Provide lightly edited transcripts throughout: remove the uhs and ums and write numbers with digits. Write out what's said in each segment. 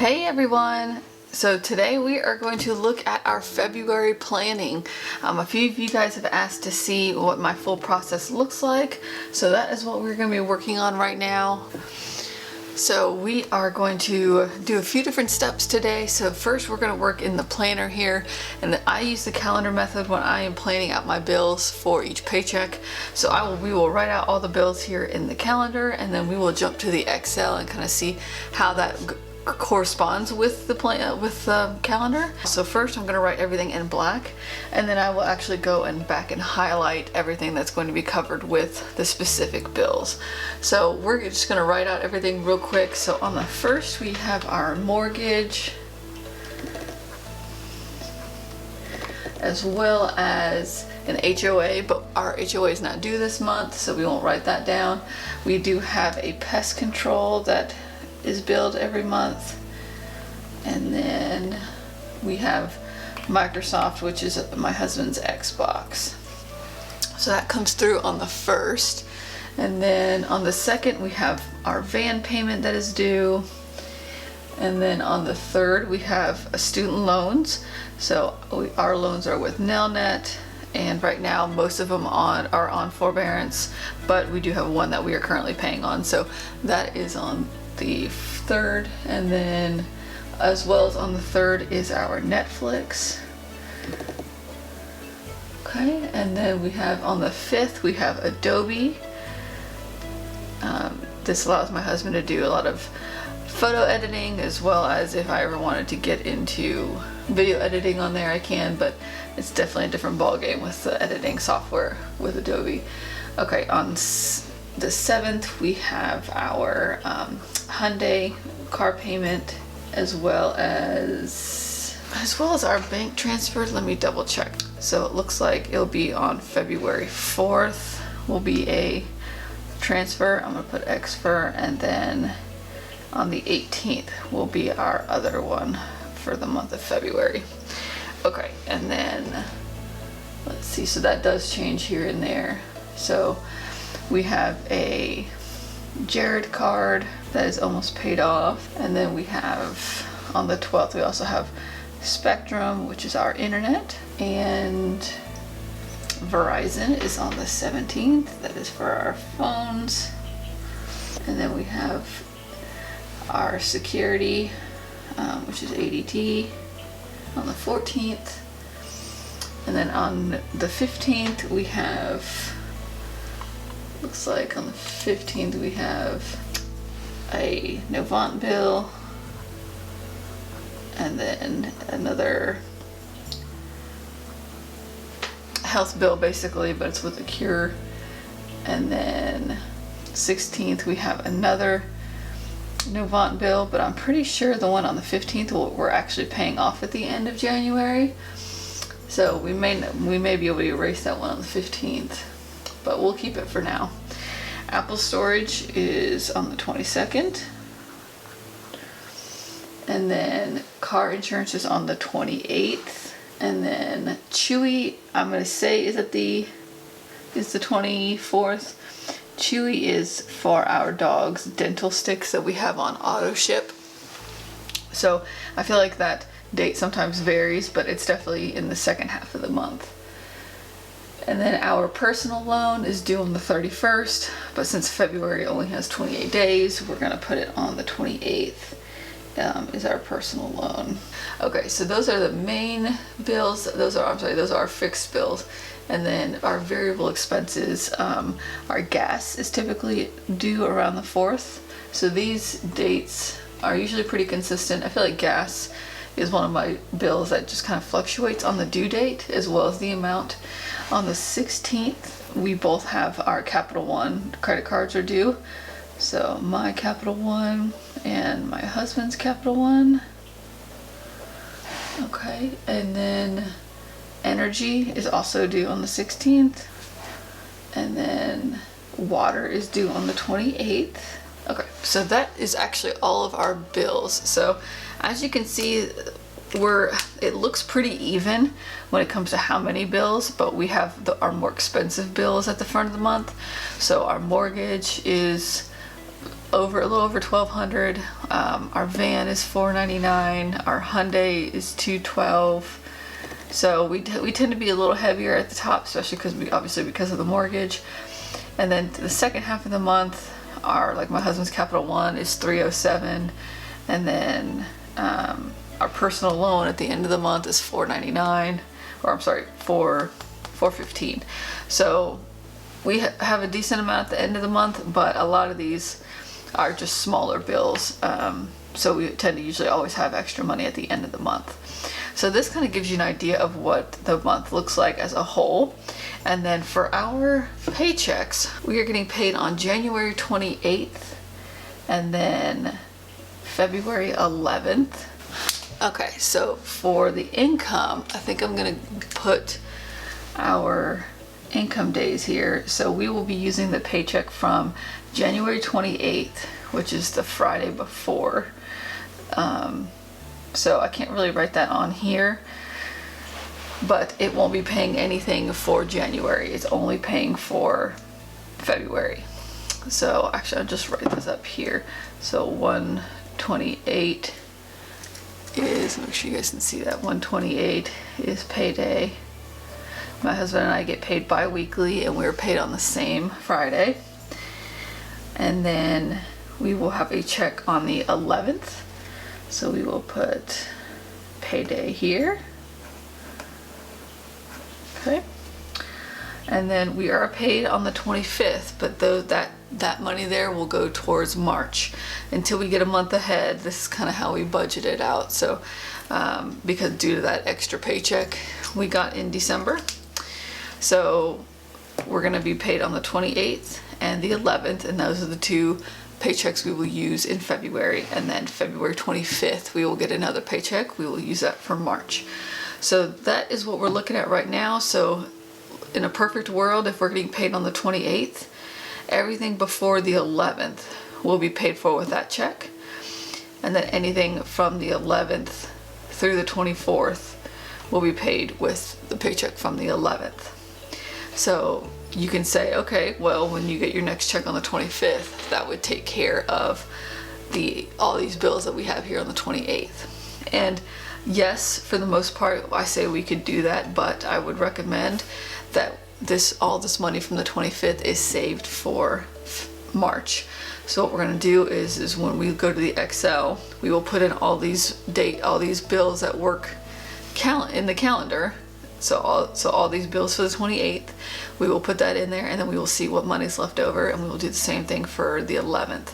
Hey everyone! So today we are going to look at our February planning. A few of you guys have asked to see what my full process looks like, so that is what we're going to be working on right now. So we are going to do a few different steps today. So first we're going to work in the planner here, and I use the calendar method when I am planning out my bills for each paycheck. So we will write out all the bills here in the calendar, and then we will jump to the Excel and kind of see how that corresponds with the calendar. So first I'm going to write everything in black, and then I will actually go and back and highlight everything that's going to be covered with the specific bills. So we're just going to write out everything real quick. So on the first we have our mortgage, as well as an HOA, but our HOA is not due this month, so we won't write that down. We do have a pest control that is billed every month, and then we have Microsoft, which is my husband's Xbox. So that comes through on the first, and then on the second we have our van payment that is due, and then on the third we have student loans. So our loans are with Nelnet, and right now most of them are on forbearance, but we do have one that we are currently paying on, so that is on the third. And then as well as on the third is our Netflix. Okay, and then we have on the 5th we have Adobe. This allows my husband to do a lot of photo editing, as well as if I ever wanted to get into video editing on there I can, but it's definitely a different ball game with the editing software with Adobe. Okay, on the 7th we have our Hyundai car payment, as well as our bank transfer. Let me double check. So it looks like it'll be on February 4th will be a transfer. I'm gonna put X for, and then on the 18th will be our other one for the month of February. Okay, and then let's see, so that does change here and there. So we have a Jared card that is almost paid off, and then we have on the 12th we also have Spectrum, which is our internet, and Verizon is on the 17th, that is for our phones. And then we have our security, which is ADT, on the 14th. And then on the 15th we have, looks like on the 15th we have a Novant bill, and then another health bill basically, but it's with a cure. And then 16th we have another Novant bill, but I'm pretty sure the one on the 15th we're actually paying off at the end of January, so we may be able to erase that one on the 15th, but we'll keep it for now. Apple storage is on the 22nd, and then car insurance is on the 28th, and then Chewy, I'm gonna say is the 24th. Chewy is for our dog's dental sticks that we have on auto ship. So I feel like that date sometimes varies, but it's definitely in the second half of the month. And then our personal loan is due on the 31st, but since February only has 28 days, we're gonna put it on the 28th. Is our personal loan. Okay, so those are the main bills. Those are our fixed bills. And then our variable expenses, our gas is typically due around the 4th. So these dates are usually pretty consistent. I feel like gas is one of my bills that just kind of fluctuates on the due date as well as the amount. On the 16th, we both have our Capital One credit cards are due. So my Capital One and my husband's Capital One. Okay, and then energy is also due on the 16th, and then water is due on the 28th. Okay, so that is actually all of our bills. So as you can see, it looks pretty even when it comes to how many bills, but we have our more expensive bills at the front of the month. So our mortgage is a little over $1,200. Our van is $499. Our Hyundai is $212. So we tend to be a little heavier at the top, especially because of the mortgage. And then the second half of the month, like my husband's Capital One is $307, and then our personal loan at the end of the month is $499, or I'm sorry, $415. So we have a decent amount at the end of the month, but a lot of these are just smaller bills. So we tend to usually always have extra money at the end of the month. So this kind of gives you an idea of what the month looks like as a whole. And then for our paychecks, we are getting paid on January 28th and then February 11th. Okay, so for the income, I think I'm gonna put our income days here. So we will be using the paycheck from January 28th, which is the Friday before. So I can't really write that on here, but it won't be paying anything for January. It's only paying for February. So actually I'll just write this up here. So 128 is, make sure you guys can see that, 128 is payday. My husband and I get paid bi-weekly, and we're paid on the same Friday. And then we will have a check on the 11th. So we will put payday here. Okay. And then we are paid on the 25th, but that money there will go towards March until we get a month ahead. This is kind of how we budget it out. So because due to that extra paycheck we got in December. So we're going to be paid on the 28th and the 11th, and those are the two paychecks we will use in February. And then February 25th we will get another paycheck. We will use that for March. So that is what we're looking at right now. So in a perfect world, if we're getting paid on the 28th, everything before the 11th will be paid for with that check, and then anything from the 11th through the 24th will be paid with the paycheck from the 11th. So you can say, okay, well, when you get your next check on the 25th, that would take care of all these bills that we have here on the 28th. And yes, for the most part, I say we could do that, but I would recommend that all this money from the 25th is saved for March. So what we're going to do is when we go to the Excel, we will put in all these bills that work in the calendar. So all these bills for the 28th, we will put that in there, and then we will see what money's left over, and we will do the same thing for the 11th.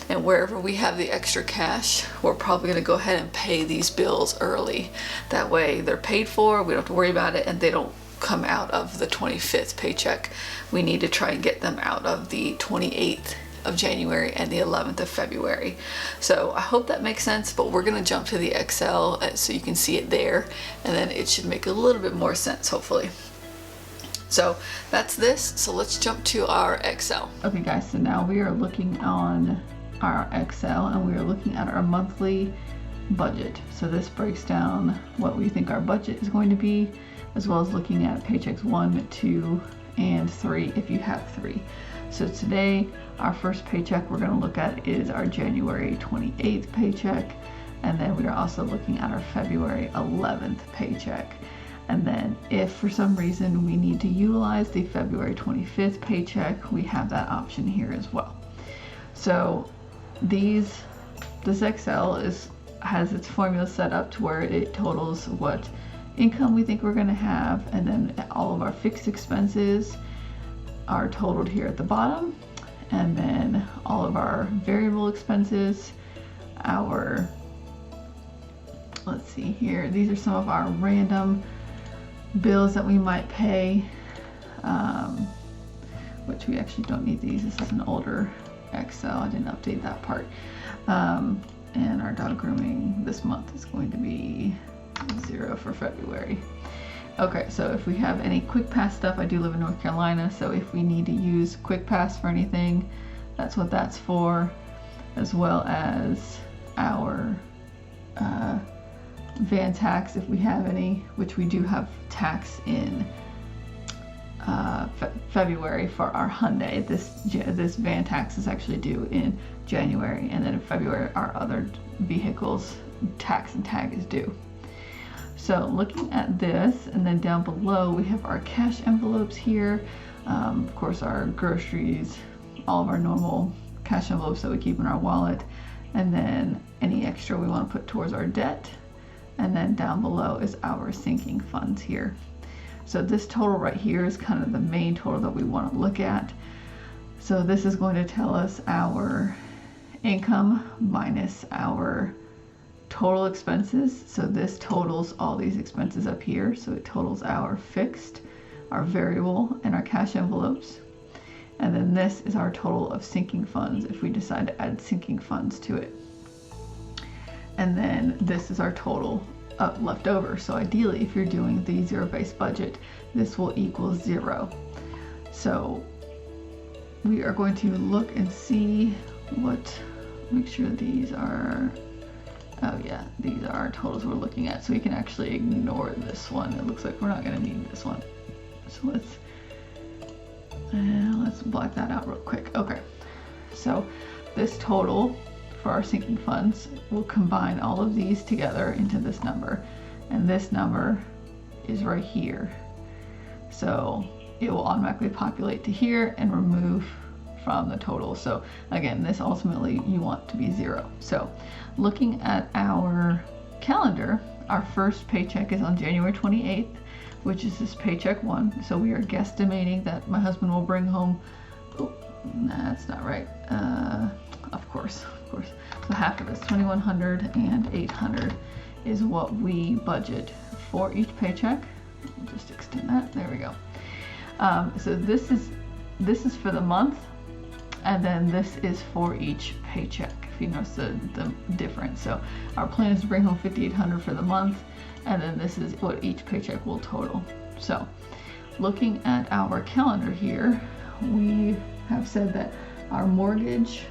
And wherever we have the extra cash, we're probably going to go ahead and pay these bills early. That way they're paid for, we don't have to worry about it, and they don't come out of the 25th paycheck. We need to try and get them out of the 28th of January and the 11th of February. So I hope that makes sense, but we're going to jump to the Excel so you can see it there, and then it should make a little bit more sense, hopefully. So that's this. So let's jump to our Excel. Okay guys, so now we are looking on our Excel, and we are looking at our monthly budget. So this breaks down what we think our budget is going to be, as well as looking at paychecks 1, 2, and 3 if you have 3. So today, our first paycheck we're going to look at is our January 28th paycheck, and then we are also looking at our February 11th paycheck. And then if for some reason we need to utilize the February 25th paycheck, we have that option here as well. So this Excel has its formula set up to where it totals what income we think we're going to have, and then all of our fixed expenses are totaled here at the bottom, and then all of our variable expenses, let's see here, these are some of our random bills that we might pay, which we actually don't need these. This is an older Excel, I didn't update that part. And our dog grooming this month is going to be 0 for February. Okay, so if we have any Quick Pass stuff, I do live in North Carolina, so if we need to use Quick Pass for anything, that's what that's for, as well as our van tax if we have any, which we do have tax in February for our Hyundai. This van tax is actually due in January, and then in February our other vehicles tax and tag is due. So looking at this, and then down below we have our cash envelopes here, of course our groceries, all of our normal cash envelopes that we keep in our wallet, and then any extra we want to put towards our debt, and then down below is our sinking funds here. So this total right here is kind of the main total that we want to look at. So this is going to tell us our income minus our total expenses. So this totals all these expenses up here. So it totals our fixed, our variable, and our cash envelopes. And then this is our total of sinking funds if we decide to add sinking funds to it. And then this is our total left over. So ideally, if you're doing the zero-based budget, this will equal 0. So we are going to look and see make sure these are, oh yeah, these are our totals we're looking at. So we can actually ignore this one. It looks like we're not going to need this one. So let's black that out real quick. Okay, so this total for our sinking funds will combine all of these together into this number, and this number is right here. So it will automatically populate to here and remove from the total. So again, this ultimately you want to be 0. So looking at our calendar, our first paycheck is on January 28th, which is this paycheck 1. So we are guesstimating that my husband will bring home, oh, that's not right. Of course. So half of it's $2,100 and $800 is what we budget for each paycheck. We'll just extend that. There we go. So this is for the month, and then this is for each paycheck. If you notice the difference. So our plan is to bring home $5,800 for the month, and then this is what each paycheck will total. So looking at our calendar here, we have said that our mortgage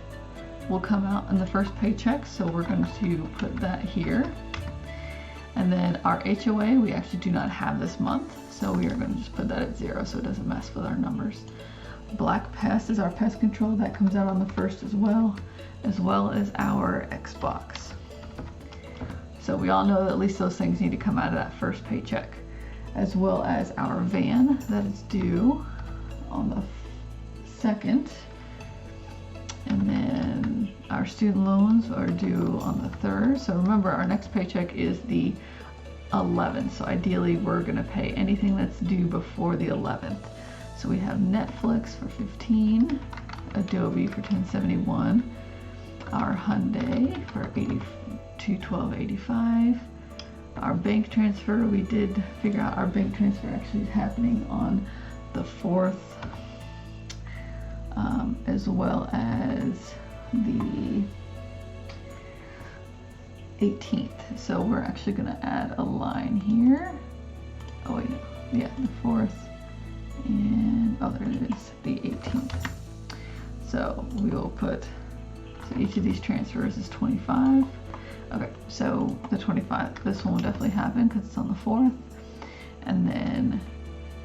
will come out in the first paycheck, so we're going to put that here. And then our HOA, we actually do not have this month, so we are going to just put that at 0 so it doesn't mess with our numbers. Black Pest is our pest control, that comes out on the 1st as well as our Xbox. So we all know that at least those things need to come out of that first paycheck, as well as our van that is due on the 2nd. And then our student loans are due on the 3rd. So remember, our next paycheck is the 11th. So ideally, we're going to pay anything that's due before the 11th. So we have Netflix for $15, Adobe for $10.71, our Hyundai for $212.85. Our bank transfer, we did figure out our bank transfer actually is happening on the 4th. As well as the 18th. So we're actually going to add a line here. Oh wait, no. Yeah, the 4th. And, oh, there it is, the 18th. So we will put, so each of these transfers is 25. Okay, so the 25, this one will definitely happen because it's on the 4th. And then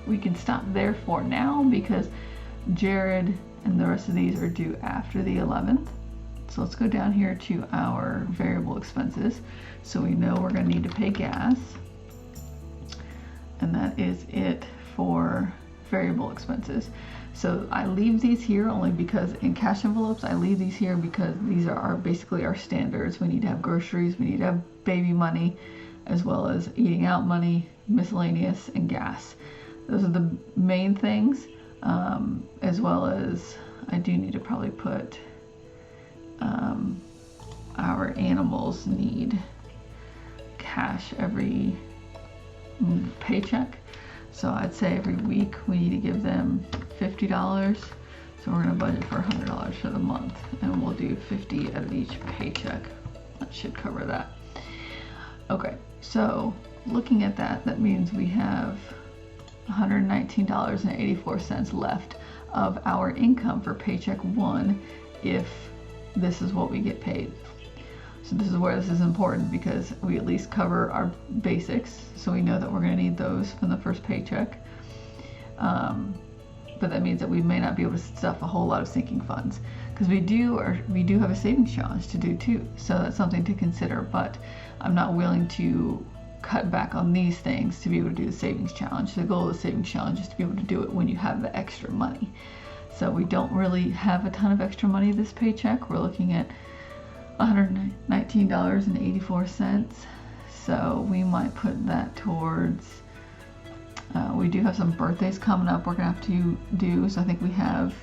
we can stop there for now because Jared and the rest of these are due after the 11th. So let's go down here to our variable expenses. So we know we're going to need to pay gas. And that is it for variable expenses. So I leave these here only because in cash envelopes, I leave these here because these are basically our standards. We need to have groceries, we need to have baby money, as well as eating out money, miscellaneous, and gas. Those are the main things. As well as I do need to probably put our animals need cash every paycheck. So I'd say every week we need to give them $50. So we're going to budget for $100 for the month, and we'll do 50 out of each paycheck. That should cover that. Okay, so looking at that, that means we have $119.84 left of our income for paycheck 1 if this is what we get paid. So this is where this is important because we at least cover our basics, so we know that we're going to need those from the first paycheck. But that means that we may not be able to stuff a whole lot of sinking funds, because we do have a savings challenge to do too. So that's something to consider, but I'm not willing to cut back on these things to be able to do the savings challenge. The goal of the savings challenge is to be able to do it when you have the extra money. So we don't really have a ton of extra money this paycheck. We're looking at $119.84. So we might put that towards, we do have some birthdays coming up we're gonna have to do. So I think we have,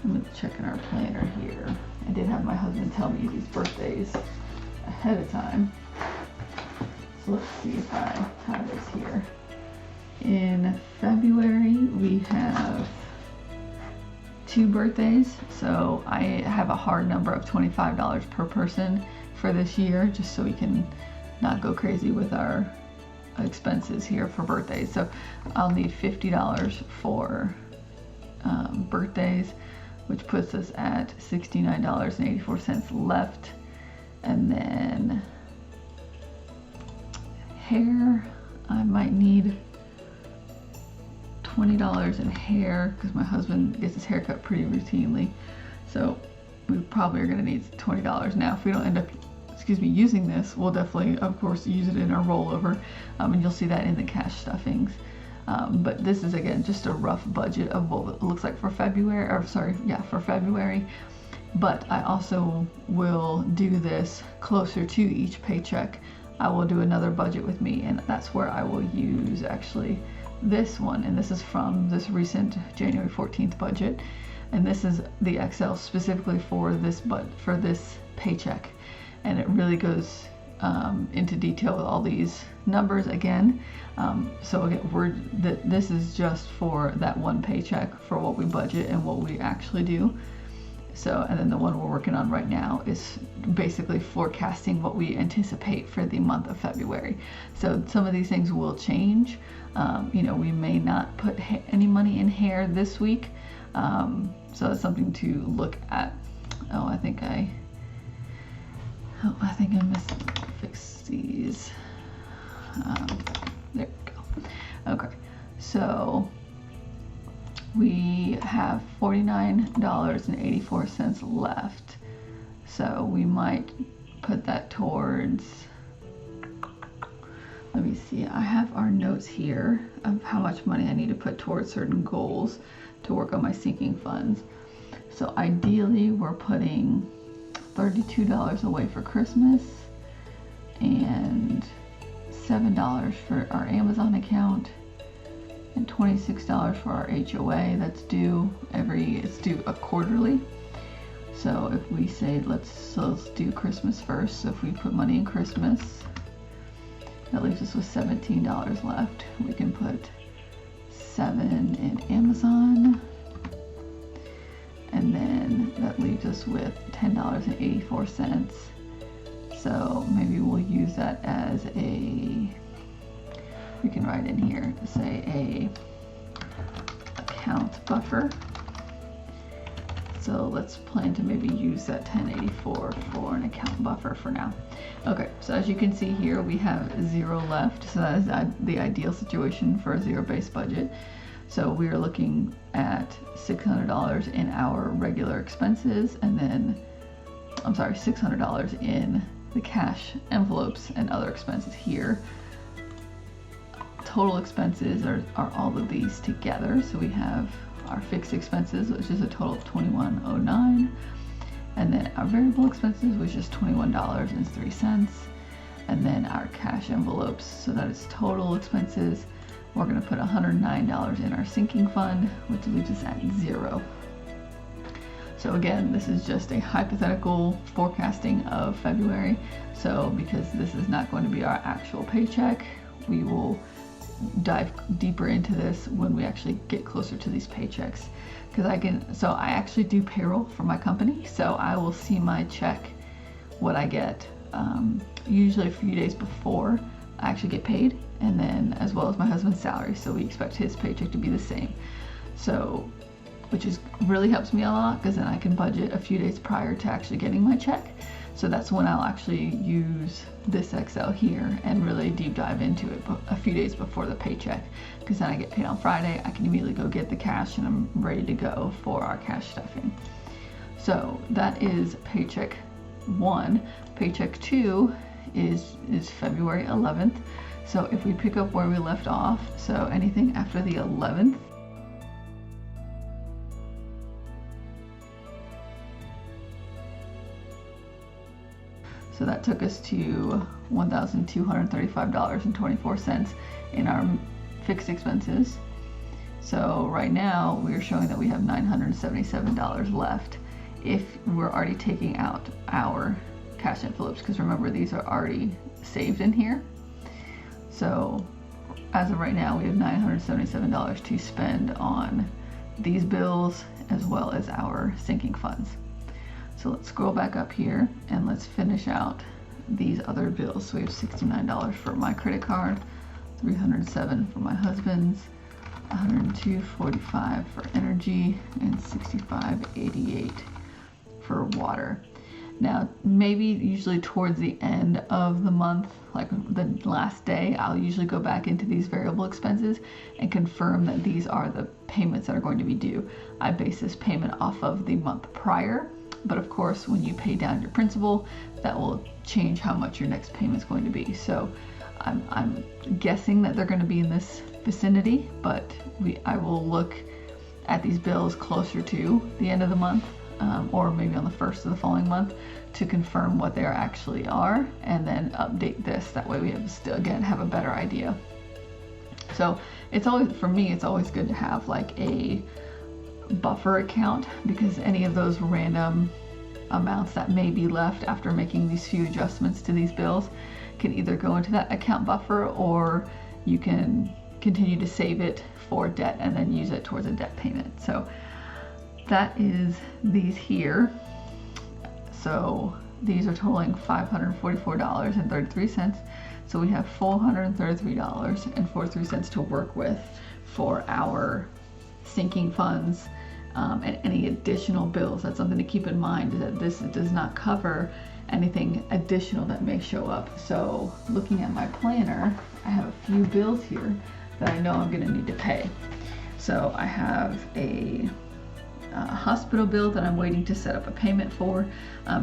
let me check in our planner here. I did have my husband tell me these birthdays ahead of time. So let's see if I have this here. In February, we have 2 birthdays. So I have a hard number of $25 per person for this year, just so we can not go crazy with our expenses here for birthdays. So I'll need $50 for birthdays, which puts us at $69.84 left. And then hair, I might need $20 in hair because my husband gets his hair cut pretty routinely. So we probably are going to need $20. Now, if we don't end up using this, we'll definitely, of course, use it in our rollover, and you'll see that in the cash stuffings. But this is, again, just a rough budget of what it looks like for February, for February. But I also will do this closer to each paycheck. I will do another budget with me, and that's where I will use actually this one, and this is from this recent January 14th budget, and this is the Excel specifically for this paycheck. And it really goes into detail with all these numbers again. So again, this is just for that one paycheck for what we budget and what we actually do. So, and then the one we're working on right now is basically forecasting what we anticipate for the month of February. So some of these things will change. We may not put any money in hair this week. So it's something to look at. I think I fix these. There we go. Okay, so we have $49.84 left. So we might put that towards, let me see, I have our notes here of how much money I need to put towards certain goals to work on my sinking funds. So ideally we're putting $32 away for Christmas and $7 for our Amazon account and $26 for our HOA. That's due it's due quarterly. So if we say let's do Christmas first. So if we put money in Christmas, that leaves us with $17 left. We can put $7 in Amazon, and then that leaves us with $10.84. So maybe we'll use that as we can write in here to say a account buffer. So let's plan to maybe use that $10.84 for an account buffer for now. Okay, so as you can see here, we have 0 left. So that is the ideal situation for a zero-based budget. So we are looking at $600 in our regular expenses, and then, $600 in the cash envelopes and other expenses here. Total expenses are all of these together. So we have our fixed expenses, which is a total of $21.09, and then our variable expenses, which is $21.03, and then our cash envelopes. So that is total expenses. We're going to put $109 in our sinking fund, which leaves us at 0. So again, this is just a hypothetical forecasting of February. So because this is not going to be our actual paycheck, we will dive deeper into this when we actually get closer to these paychecks. So I actually do payroll for my company, so I will see my check, what I get, usually a few days before I actually get paid, and then as well as my husband's salary. So we expect his paycheck to be the same. So which is really helps me a lot because then I can budget a few days prior to actually getting my check. So that's when I'll actually use this Excel here and really deep dive into it a few days before the paycheck, because then I get paid on Friday, I can immediately go get the cash and I'm ready to go for our cash stuffing. So that is paycheck 1. Paycheck 2 is February 11th. So if we pick up where we left off, so anything after the 11th, so that took us to $1,235.24 in our fixed expenses. So right now we're showing that we have $977 left if we're already taking out our cash envelopes, because remember, these are already saved in here. So as of right now, we have $977 to spend on these bills as well as our sinking funds. So let's scroll back up here and let's finish out these other bills. So we have $69 for my credit card, $307 for my husband's, $102.45 for energy, and $65.88 for water. Now, maybe usually towards the end of the month, like the last day, I'll usually go back into these variable expenses and confirm that these are the payments that are going to be due. I base this payment off of the month prior, but of course, when you pay down your principal, that will change how much your next payment is going to be. So I'm guessing that they're going to be in this vicinity, but I will look at these bills closer to the end of the month, or maybe on the first of the following month, to confirm what they actually are, and then update this. That way we have still, again, have a better idea. So it's always, for me, it's always good to have like a buffer account, because any of those random amounts that may be left after making these few adjustments to these bills can either go into that account buffer, or you can continue to save it for debt and then use it towards a debt payment. So that is these here. So these are totaling $544.33. So we have $433.43 to work with for our sinking funds, and any additional bills. That's something to keep in mind, that this does not cover anything additional that may show up. So looking at my planner, I have a few bills here that I know I'm going to need to pay. So I have a hospital bill that I'm waiting to set up a payment for.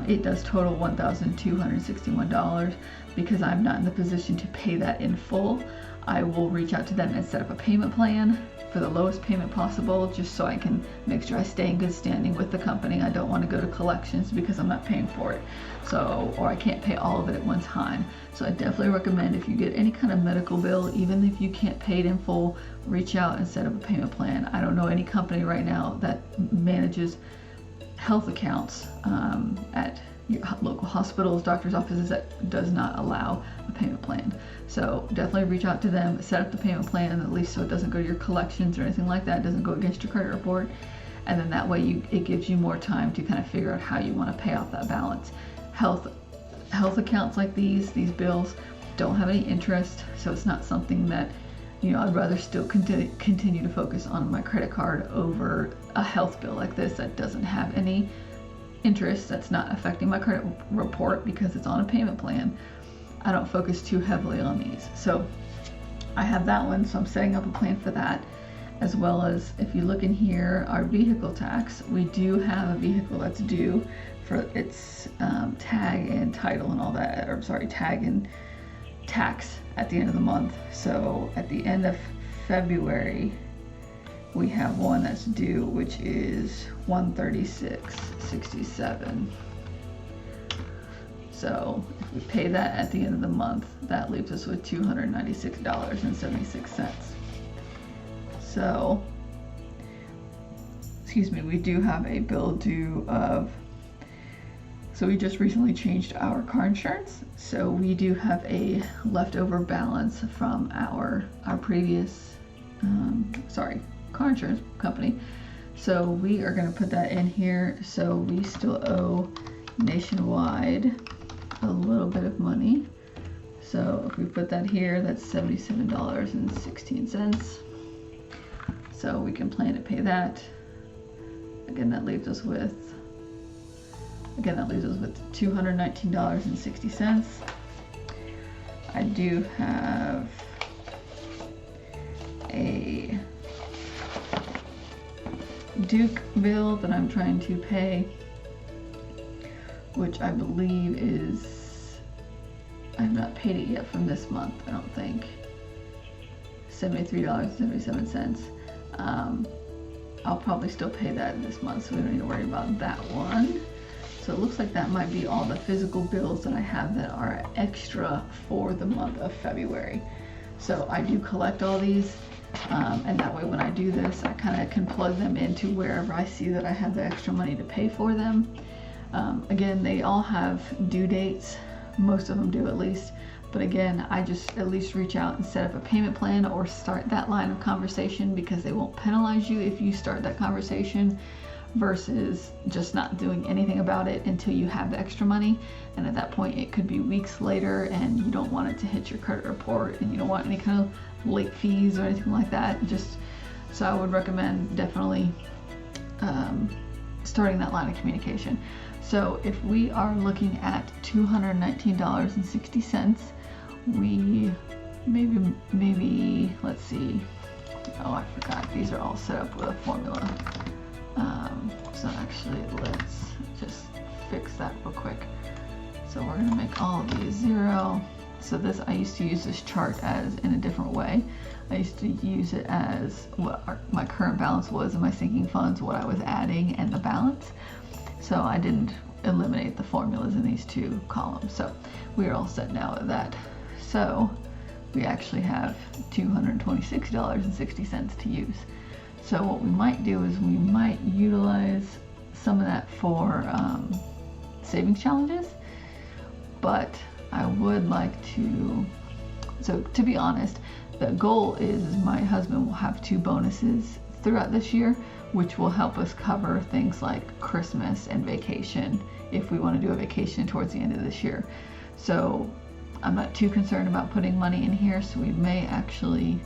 It does total $1,261. Because I'm not in the position to pay that in full, I will reach out to them and set up a payment plan for the lowest payment possible, just so I can make sure I stay in good standing with the company. I don't want to go to collections because I'm not paying for it, so, or I can't pay all of it at one time. So I definitely recommend, if you get any kind of medical bill, even if you can't pay it in full, reach out and set up a payment plan. I don't know any company right now that manages health accounts at your local hospitals, doctor's offices, that does not allow a payment plan. So definitely reach out to them, set up the payment plan, at least so it doesn't go to your collections or anything like that, it doesn't go against your credit report, and then that way it gives you more time to kind of figure out how you want to pay off that balance. Health accounts like these bills don't have any interest, so it's not something that, you know, I'd rather still continue to focus on my credit card over a health bill like this that doesn't have any interest, that's not affecting my credit report because it's on a payment plan. I don't focus too heavily on these. So I have that one, so I'm setting up a plan for that. As well as, if you look in here, our vehicle tax, we do have a vehicle that's due for its tag and title and all that, or sorry, tag and tax at the end of the month. So at the end of February, we have one that's due, which is $136.67. So if we pay that at the end of the month, that leaves us with $296.76. So, excuse me, we do have a bill due of, so we just recently changed our car insurance. So we do have a leftover balance from our previous, car insurance company. So we are going to put that in here. So we still owe Nationwide a little bit of money. So if we put that here, that's $77.16. So we can plan to pay that. again, that leaves us with $219.60. I do have a Duke bill that I'm trying to pay, which I believe is, I have not paid it yet from this month, I don't think. $73.77. I'll probably still pay that this month, so we don't need to worry about that one. So it looks like that might be all the physical bills that I have that are extra for the month of February. So I do collect all these, and that way when I do this, I kind of can plug them into wherever I see that I have the extra money to pay for them. Again, they all have due dates, most of them do at least, but again, I just at least reach out and set up a payment plan or start that line of conversation, because they won't penalize you if you start that conversation versus just not doing anything about it until you have the extra money. And at that point, it could be weeks later and you don't want it to hit your credit report, and you don't want any kind of late fees or anything like that. So I would recommend definitely starting that line of communication. So if we are looking at $219.60, we maybe let's see, oh, I forgot, these are all set up with a formula. So actually, let's just fix that real quick. So we're gonna make all of these 0. So this, I used to use this chart as in a different way. I used to use it as what my current balance was in my sinking funds, what I was adding, and the balance. So I didn't eliminate the formulas in these two columns. So we are all set now with that. So we actually have $226.60 to use. So what we might do is we might utilize some of that for savings challenges, but I would like to, so to be honest, the goal is my husband will have 2 bonuses throughout this year, which will help us cover things like Christmas and vacation if we want to do a vacation towards the end of this year. So I'm not too concerned about putting money in here, so we may actually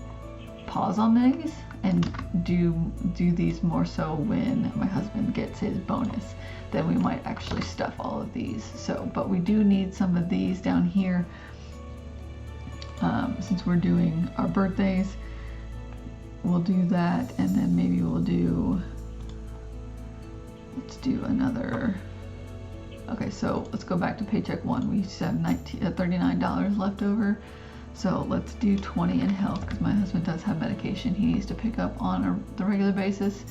pause on these and do these more so when my husband gets his bonus. Then we might actually stuff all of these. So, but we do need some of these down here since we're doing our birthdays. We'll do that, and then maybe we'll do, let's do another. Okay, so let's go back to paycheck 1. We just have $39 left over. So let's do 20 in health, because my husband does have medication he needs to pick up on the regular basis.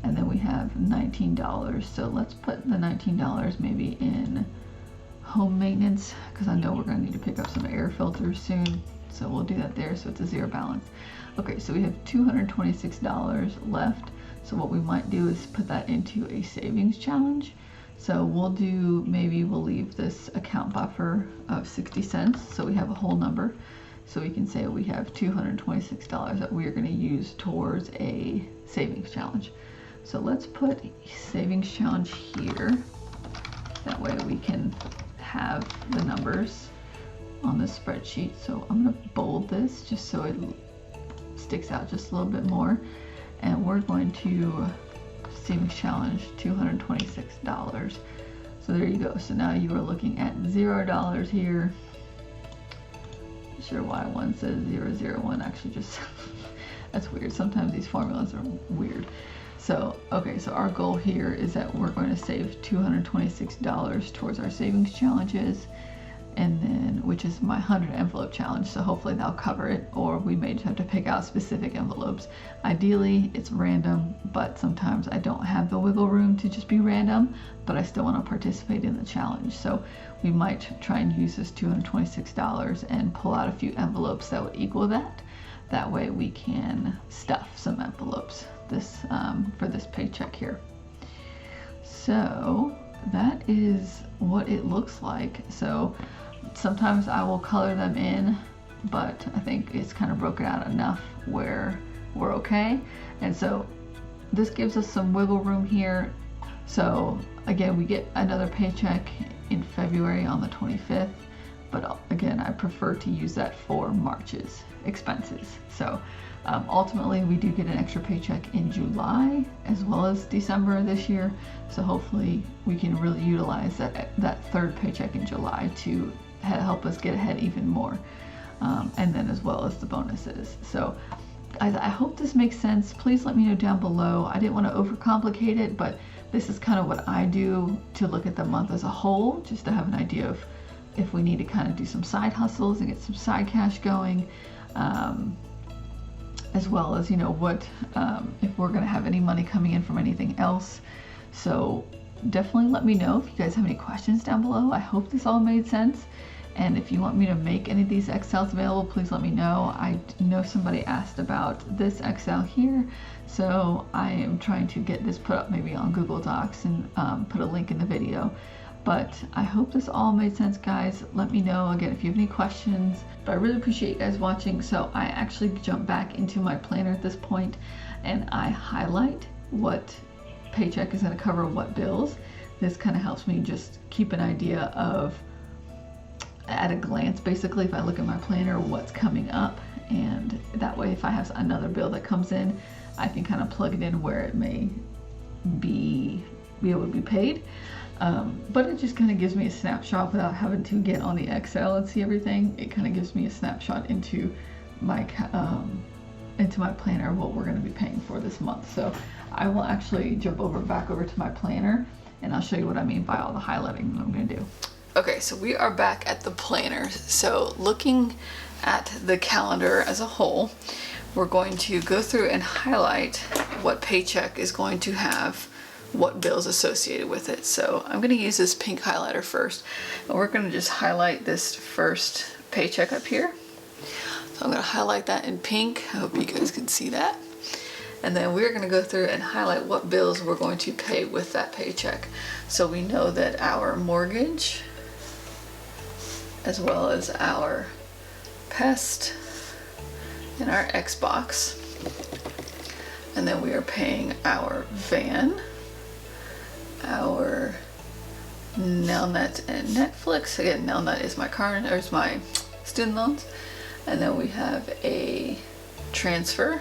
And then we have $19. So let's put the $19 maybe in home maintenance, because I know we're going to need to pick up some air filters soon. So we'll do that there, so it's a 0 balance. Okay, so we have $226 left. So what we might do is put that into a savings challenge. So we'll leave this account buffer of 60 cents. So we have a whole number. So we can say we have $226 that we are going to use towards a savings challenge. So let's put savings challenge here. That way we can have the numbers on the spreadsheet. So I'm going to bold this just so it sticks out just a little bit more. And we're going to savings challenge $226. So there you go. So now you are looking at $0 here. Not sure why one says 001. Actually, just that's weird. Sometimes these formulas are weird. So okay, so our goal here is that we're going to save $226 towards our savings challenges, and then, which is my 100 envelope challenge, so hopefully that'll cover it, or we may just have to pick out specific envelopes. Ideally it's random, but sometimes I don't have the wiggle room to just be random, but I still want to participate in the challenge. So we might try and use this $226 and pull out a few envelopes that would equal that. That way we can stuff some envelopes for this paycheck here. So that is what it looks like. So sometimes I will color them in, but I think it's kind of broken out enough where we're okay. And so this gives us some wiggle room here. So again, we get another paycheck in February on the 25th, but again, I prefer to use that for March's expenses. So Ultimately, we do get an extra paycheck in July as well as December this year. So hopefully we can really utilize that third paycheck in July to help us get ahead even more. And then as well as the bonuses. So I hope this makes sense. Please let me know down below. I didn't want to overcomplicate it, but this is kind of what I do to look at the month as a whole, just to have an idea of if we need to kind of do some side hustles and get some side cash going, as well as, you know, what if we're going to have any money coming in from anything else. So definitely let me know if you guys have any questions down below. I hope this all made sense. And if you want me to make any of these Excels available, please let me know. I know somebody asked about this Excel here, so I am trying to get this put up maybe on Google Docs and put a link in the video. But I hope this all made sense, guys. Let me know again if you have any questions. But I really appreciate you guys watching. So I actually jump back into my planner at this point and I highlight what paycheck is going to cover what bills. This kind of helps me just keep an idea of, at a glance, basically, if I look at my planner, what's coming up, and that way if I have another bill that comes in, I can kind of plug it in where it may be able to be paid. But it just kind of gives me a snapshot without having to get on the Excel and see everything. It kind of gives me a snapshot into my planner of what we're going to be paying for this month. So I will actually jump back over to my planner and I'll show you what I mean by all the highlighting that I'm going to do. Okay, so we are back at the planner. So looking at the calendar as a whole, we're going to go through and highlight what paycheck is going to have what bills associated with it. So I'm going to use this pink highlighter first, and we're going to just highlight this first paycheck up here. So I'm going to highlight that in pink. I hope you guys can see that. And then we're going to go through and highlight what bills we're going to pay with that paycheck. So we know that our mortgage, as well as our pest and our Xbox. And then we are paying our van, our Nelnet and Netflix. Again, Nelnet is my my student loans. And then we have a transfer.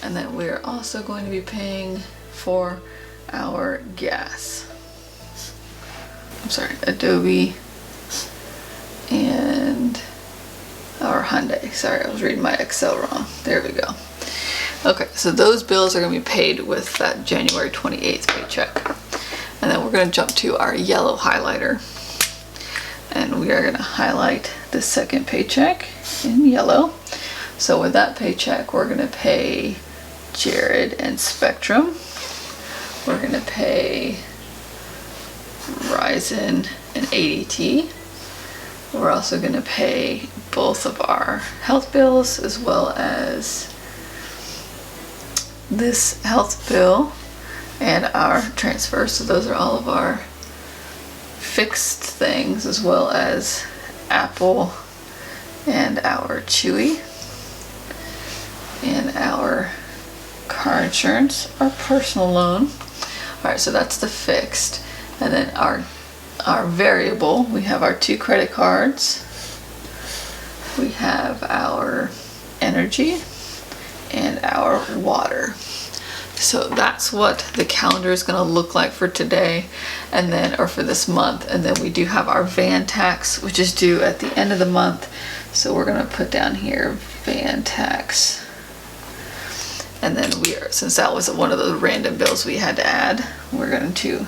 And then we're also going to be paying for our gas. I'm sorry, Adobe and our Hyundai. Sorry, I was reading my Excel wrong. There we go. Okay, so those bills are going to be paid with that January 28th paycheck. And then we're going to jump to our yellow highlighter. And we are going to highlight the second paycheck in yellow. So with that paycheck, we're going to pay Jared and Spectrum. We're going to pay Verizon and ADT. We're also going to pay both of our health bills as well as this health bill and our transfer. So those are all of our fixed things, as well as Apple and our Chewy and our car insurance, our personal loan. Alright, so that's the fixed. And then our variable, we have our 2 credit cards, we have our energy, and our water. So that's what the calendar is going to look like for today, and then, or for this month. And then we do have our van tax, which is due at the end of the month. So we're going to put down here van tax. And then since that was one of the random bills we had to add, we're going to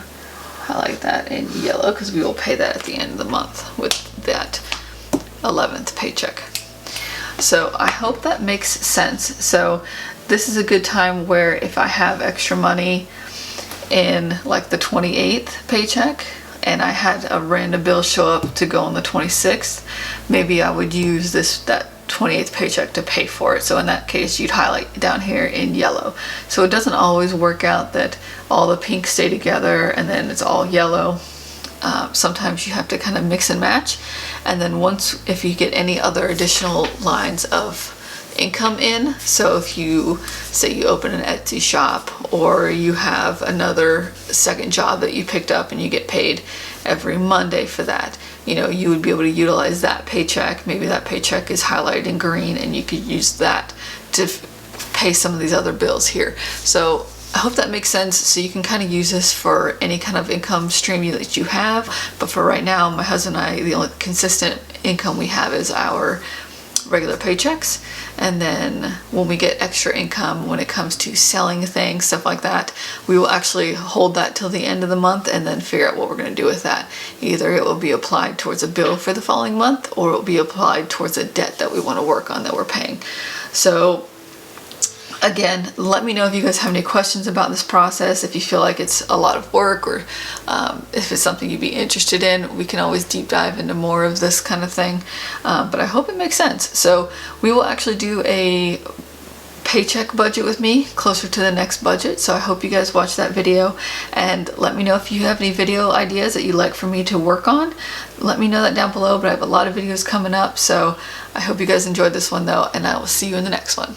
highlight that in yellow because we will pay that at the end of the month with that 11th paycheck. So I hope that makes sense. So this is a good time where if I have extra money in like the 28th paycheck and I had a random bill show up to go on the 26th, maybe I would use that 28th paycheck to pay for it. So in that case, you'd highlight down here in yellow. So it doesn't always work out that all the pinks stay together and then it's all yellow. Sometimes you have to kind of mix and match. And then if you get any other additional lines of income in. So if you say you open an Etsy shop, or you have another second job that you picked up and you get paid every Monday for that, you know, you would be able to utilize that paycheck. Maybe that paycheck is highlighted in green and you could use that to pay some of these other bills here. So I hope that makes sense. So you can kind of use this for any kind of income stream that you have. But for right now, my husband and I, the only consistent income we have is our regular paychecks. And then when we get extra income when it comes to selling things, stuff like that, we will actually hold that till the end of the month and then figure out what we're going to do with that. Either it will be applied towards a bill for the following month, or it will be applied towards a debt that we want to work on that we're paying. So again, let me know if you guys have any questions about this process. If you feel like it's a lot of work, or if it's something you'd be interested in, we can always deep dive into more of this kind of thing. But I hope it makes sense. So we will actually do a paycheck budget with me closer to the next budget. So I hope you guys watch that video, and let me know if you have any video ideas that you'd like for me to work on. Let me know that down below, but I have a lot of videos coming up. So I hope you guys enjoyed this one though, and I will see you in the next one.